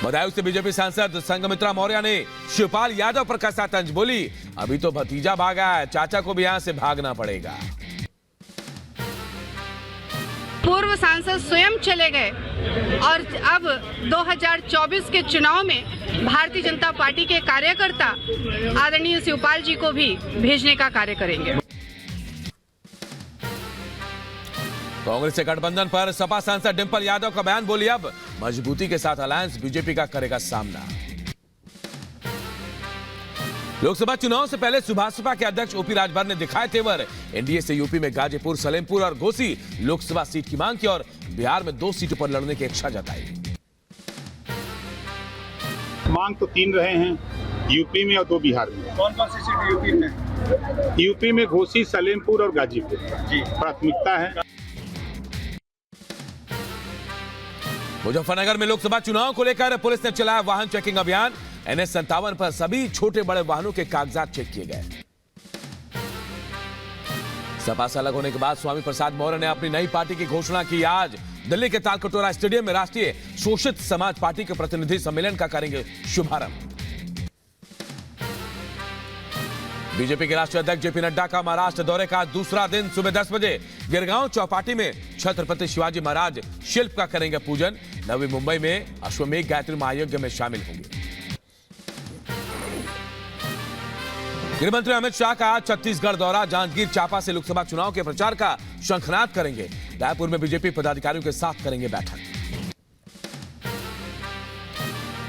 बदायूं से बीजेपी सांसद संघमित्रा मौर्य ने शिवपाल यादव पर कसा तंज, बोली अभी तो भतीजा भागा है, चाचा को भी यहां से भागना पड़ेगा। पूर्व सांसद स्वयं चले गए और अब 2024 के चुनाव में भारतीय जनता पार्टी के कार्यकर्ता आदरणीय शिवपाल जी को भी भेजने का कार्य करेंगे। कांग्रेस से गठबंधन पर सपा सांसद डिंपल यादव का बयान, बोली अब मजबूती के साथ अलायंस बीजेपी का करेगा सामना। लोकसभा चुनाव से पहले सुभाषपा के अध्यक्ष ओपी राजभर ने दिखाए तेवर, एनडीए से यूपी में गाजीपुर, सलेमपुर और घोसी लोकसभा सीट की मांग की और बिहार में 2 सीटों पर लड़ने की इच्छा जताई। मांग तो 3 रहे हैं, यूपी में और 2 बिहार में। कौन कौन सी सीट यूपी में? यूपी में घोसी, सलेमपुर और गाजीपुर जी प्राथमिकता है। मुजफ्फरनगर में लोकसभा चुनाव को लेकर पुलिस ने चलाया वाहन चेकिंग अभियान। NH 57 पर सभी छोटे बड़े वाहनों के कागजात चेक किए गए। सपा से अलग होने के बाद स्वामी प्रसाद मौर्य ने अपनी नई पार्टी की घोषणा की। आज दिल्ली के तालकटोरा स्टेडियम में राष्ट्रीय शोषित समाज पार्टी के प्रतिनिधि सम्मेलन का करेंगे शुभारंभ। बीजेपी के राष्ट्रीय अध्यक्ष जेपी नड्डा का महाराष्ट्र दौरे का दूसरा दिन, सुबह 10 बजे गिरगांव चौपाटी में छत्रपति शिवाजी महाराज शिल्प का करेंगे पूजन। नवी मुंबई में अश्वमेघ गायत्री महायज्ञ में शामिल होंगे। गृहमंत्री अमित शाह का छत्तीसगढ़ दौरा, जांजगीर चांपा से लोकसभा चुनाव के प्रचार का शंखनाद करेंगे। रायपुर में बीजेपी पदाधिकारियों के साथ करेंगे बैठक।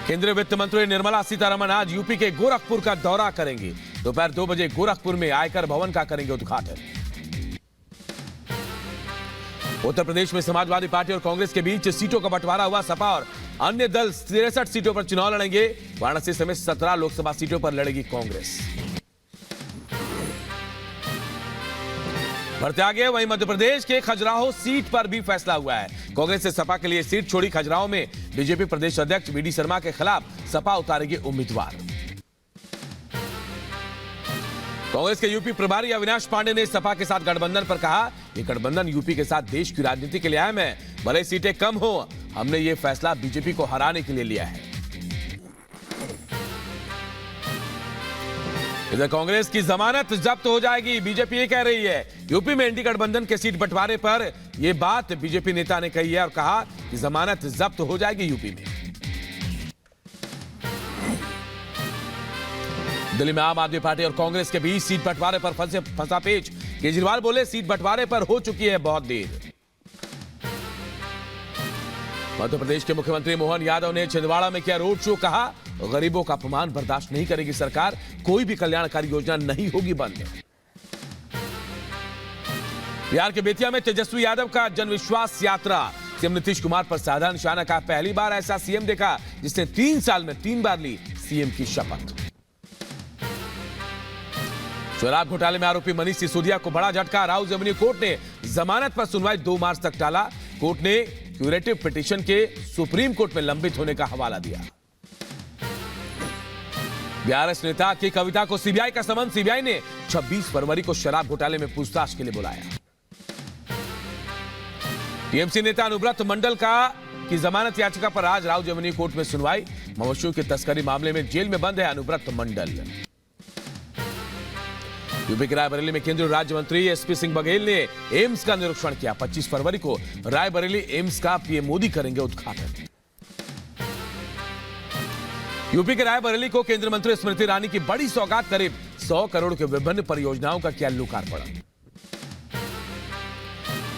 केंद्रीय वित्त मंत्री निर्मला सीतारमण आज यूपी के गोरखपुर का दौरा करेंगी। दोपहर 2 बजे गोरखपुर में आयकर भवन का करेंगे उद्घाटन। उत्तर प्रदेश में समाजवादी पार्टी और कांग्रेस के बीच सीटों का बंटवारा हुआ। सपा और अन्य दल 63 सीटों पर चुनाव लड़ेंगे। वाराणसी समेत 17 लोकसभा सीटों पर लड़ेगी कांग्रेस। बढ़ते आगे, वहीं मध्य प्रदेश के खजुराहो सीट पर भी फैसला हुआ है। कांग्रेस से सपा के लिए सीट छोड़ी। खजुराहो में बीजेपी प्रदेश अध्यक्ष बीडी शर्मा के खिलाफ सपा उतारेगी उम्मीदवार। कांग्रेस के यूपी प्रभारी अविनाश पांडे ने सपा के साथ गठबंधन पर कहा, ये गठबंधन यूपी के साथ देश की राजनीति के लिए अहम है। भले सीटें कम हो, हमने ये फैसला बीजेपी को हराने के लिए लिया है। इधर कांग्रेस की जमानत जब्त हो जाएगी, बीजेपी ये कह रही है। यूपी में इंडी गठबंधन के सीट बंटवारे पर यह बात बीजेपी नेता ने कही है और कहा कि जमानत जब्त हो जाएगी यूपी में। दिल्ली में आम आदमी पार्टी और कांग्रेस के बीच सीट बंटवारे पर फंसा पेच। केजरीवाल बोले, सीट बंटवारे पर हो चुकी है बहुत देर। मध्य प्रदेश के मुख्यमंत्री मोहन यादव ने छिंदवाड़ा में किया रोड शो, कहा गरीबों का अपमान बर्दाश्त नहीं करेगी सरकार, कोई भी कल्याणकारी योजना नहीं होगी बंद। बिहार के बेतिया में तेजस्वी यादव का जनविश्वास यात्रा। सीएम नीतीश कुमार पर साधा निशाना, कहा पहली बार ऐसा सीएम देखा जिसने 3 साल में 3 बार ली सीएम की शपथ। शराब घोटाले में आरोपी मनीष सिसोदिया को बड़ा झटका। राउज एवेन्यू कोर्ट ने जमानत पर सुनवाई 2 मार्च तक टाला। कोर्ट ने क्यूरेटिव पिटीशन के सुप्रीम कोर्ट में लंबित होने का हवाला दिया। बीआरएस नेता की कविता को सीबीआई का समन। सीबीआई ने 26 फरवरी को शराब घोटाले में पूछताछ के लिए बुलाया। टीएमसी नेता अनुव्रत मंडल की जमानत याचिका पर आज राउज एवेन्यू कोर्ट में सुनवाई। मवेशियों की तस्करी मामले में जेल में बंद है अनुव्रत मंडल। यूपी के रायबरेली में केंद्रीय राज्य मंत्री एसपी सिंह बघेल ने एम्स का निरीक्षण किया। 25 फरवरी को रायबरेली एम्स का पीएम मोदी करेंगे उद्घाटन। यूपी के रायबरेली को केंद्रीय मंत्री स्मृति ईरानी की बड़ी सौगात, करीब 100 करोड़ के विभिन्न परियोजनाओं का किया लोकार्पण।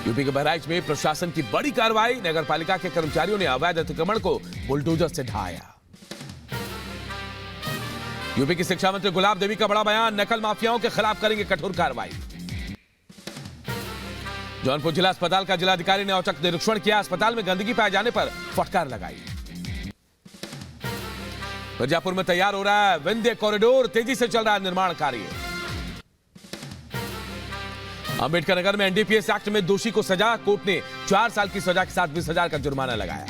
यूपी के बहराइच में प्रशासन की बड़ी कार्रवाई। नगर पालिका के कर्मचारियों ने अवैध अतिक्रमण को बुलडोजर से ढाया। यूपी की शिक्षा मंत्री गुलाब देवी का बड़ा बयान, नकल माफियाओं के खिलाफ करेंगे कठोर कार्रवाई। जौनपुर जिला अस्पताल का जिलाधिकारी ने औचक निरीक्षण किया। अस्पताल में गंदगी पाए जाने पर फटकार लगाई। मिर्जापुर में तैयार हो रहा है विंध्य कॉरिडोर, तेजी से चल रहा है निर्माण कार्य। अंबेडकर नगर में एनडीपीएस एक्ट में दोषी को सजा। कोर्ट ने 4 साल की सजा के साथ 20,000 का जुर्माना लगाया।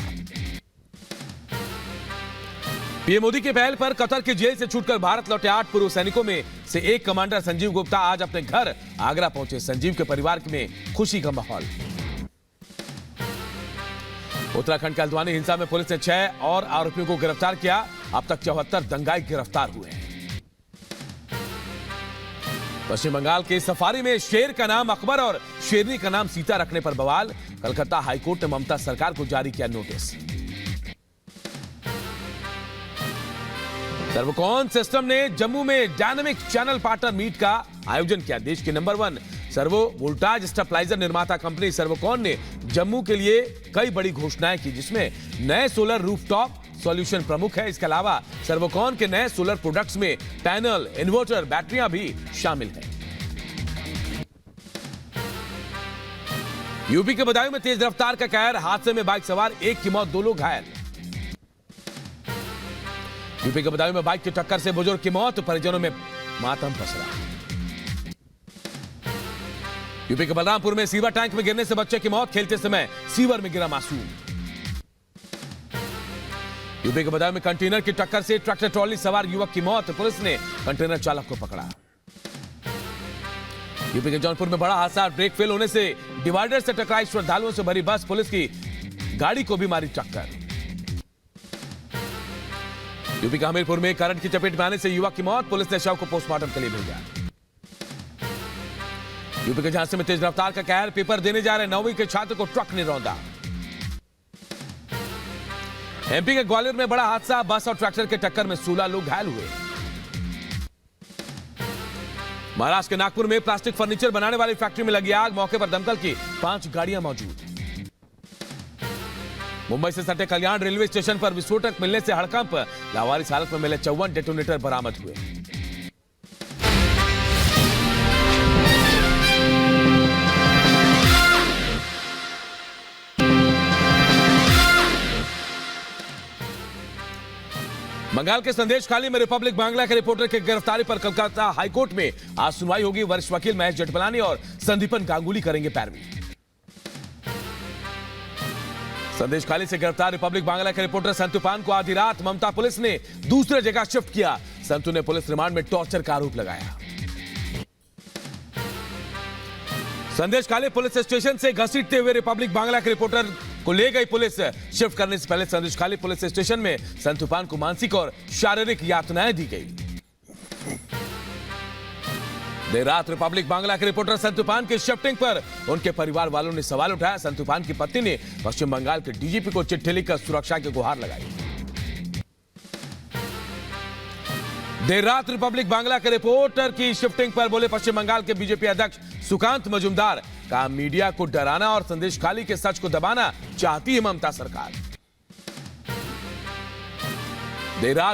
पीएम मोदी के पहल पर कतर की जेल से छूटकर भारत लौटे 8 पूर्व सैनिकों में से एक कमांडर संजीव गुप्ता आज अपने घर आगरा पहुंचे। संजीव के परिवार में खुशी का माहौल। उत्तराखंड के हल्द्वानी हिंसा में पुलिस ने 6 और आरोपियों को गिरफ्तार किया। अब तक 74 दंगाई गिरफ्तार हुए हैं। पश्चिम बंगाल के सफारी में शेर का नाम अकबर और शेरनी का नाम सीता रखने पर बवाल। कलकत्ता हाईकोर्ट ने ममता सरकार को जारी किया नोटिस। सर्वकॉन सिस्टम ने जम्मू में डायनामिक चैनल पार्टनर मीट का आयोजन किया। देश के नंबर 1 सर्वो वोल्टाज स्टेबलाइजर निर्माता कंपनी सर्वकॉन ने जम्मू के लिए कई बड़ी घोषणाएं की, जिसमें नए सोलर रूफटॉप सॉल्यूशन प्रमुख है। इसके अलावा सर्वकॉन के नए सोलर प्रोडक्ट्स में पैनल, इन्वर्टर, बैटरियां भी शामिल हैं। यूपी के बदायूं में तेज रफ्तार का कहर। हादसे में बाइक सवार 1 की मौत, 2 लोग घायल। यूपी के बदायूं में बाइक की टक्कर से बुजुर्ग की मौत, परिजनों में मातम पसरा। यूपी के बलरामपुर में सीवर टैंक में गिरने से बच्चे की मौत, खेलते समय सीवर में गिरा मासूम। यूपी के बदायूं में कंटेनर की टक्कर से ट्रैक्टर ट्रॉली सवार युवक की मौत, पुलिस ने कंटेनर चालक को पकड़ा। यूपी के जौनपुर में बड़ा हादसा, ब्रेक फेल होने से डिवाइडर से टकराई श्रद्धालुओं से भरी बस, पुलिस की गाड़ी को भी मारी टक्कर। यूपी के हमीरपुर में करंट की चपेट में आने से युवक की मौत, पुलिस ने शव को पोस्टमार्टम के लिए भेजा। यूपी के झांसी में तेज रफ्तार का कहर, पेपर देने जा रहे 9वीं के छात्र को ट्रक ने रौंदा। एमपी के ग्वालियर में बड़ा हादसा, बस और ट्रैक्टर के टक्कर में 16 लोग घायल हुए। महाराष्ट्र के नागपुर में प्लास्टिक फर्नीचर बनाने वाली फैक्ट्री में लगी आग, मौके पर दमकल की 5 गाड़ियां मौजूद। मुंबई से सटे कल्याण रेलवे स्टेशन पर विस्फोटक मिलने से हड़कंप, लावारिस हालत में मिले 54 डेटोनेटर बरामद हुए। बंगाल के संदेश खाली में रिपब्लिक बांग्ला के रिपोर्टर की गिरफ्तारी पर कलकत्ता हाईकोर्ट में आज सुनवाई होगी। वरिष्ठ वकील महेश जेठमलानी और संदीपन गांगुली करेंगे पैरवी। संदेश खाली से गिरफ्तार रिपब्लिक बांग्ला के रिपोर्टर संतु पान को आधी रात ममता पुलिस ने दूसरे जगह शिफ्ट किया। संतु ने पुलिस रिमांड में टॉर्चर का आरोप लगाया। संदेश खाली पुलिस स्टेशन से घसीटते हुए रिपब्लिक बांग्ला के रिपोर्टर को ले गई पुलिस। शिफ्ट करने से पहले संदेश खाली पुलिस स्टेशन में संतु पान को मानसिक और शारीरिक यातनाएं दी गई। देर रात रिपब्लिक बांग्ला के रिपोर्टर संतु पान की शिफ्टिंग पर उनके परिवार वालों ने सवाल उठाया। संतु पान की पत्नी ने पश्चिम बंगाल के डीजीपी को चिट्ठी लिखकर सुरक्षा की गुहार लगाई। देर रात रिपब्लिक बांग्ला के रिपोर्टर की शिफ्टिंग पर बोले पश्चिम बंगाल के बीजेपी अध्यक्ष सुकांत मजुमदार, कहा मीडिया को डराना और संदेश खाली के सच को दबाना चाहती है ममता सरकार। देर रात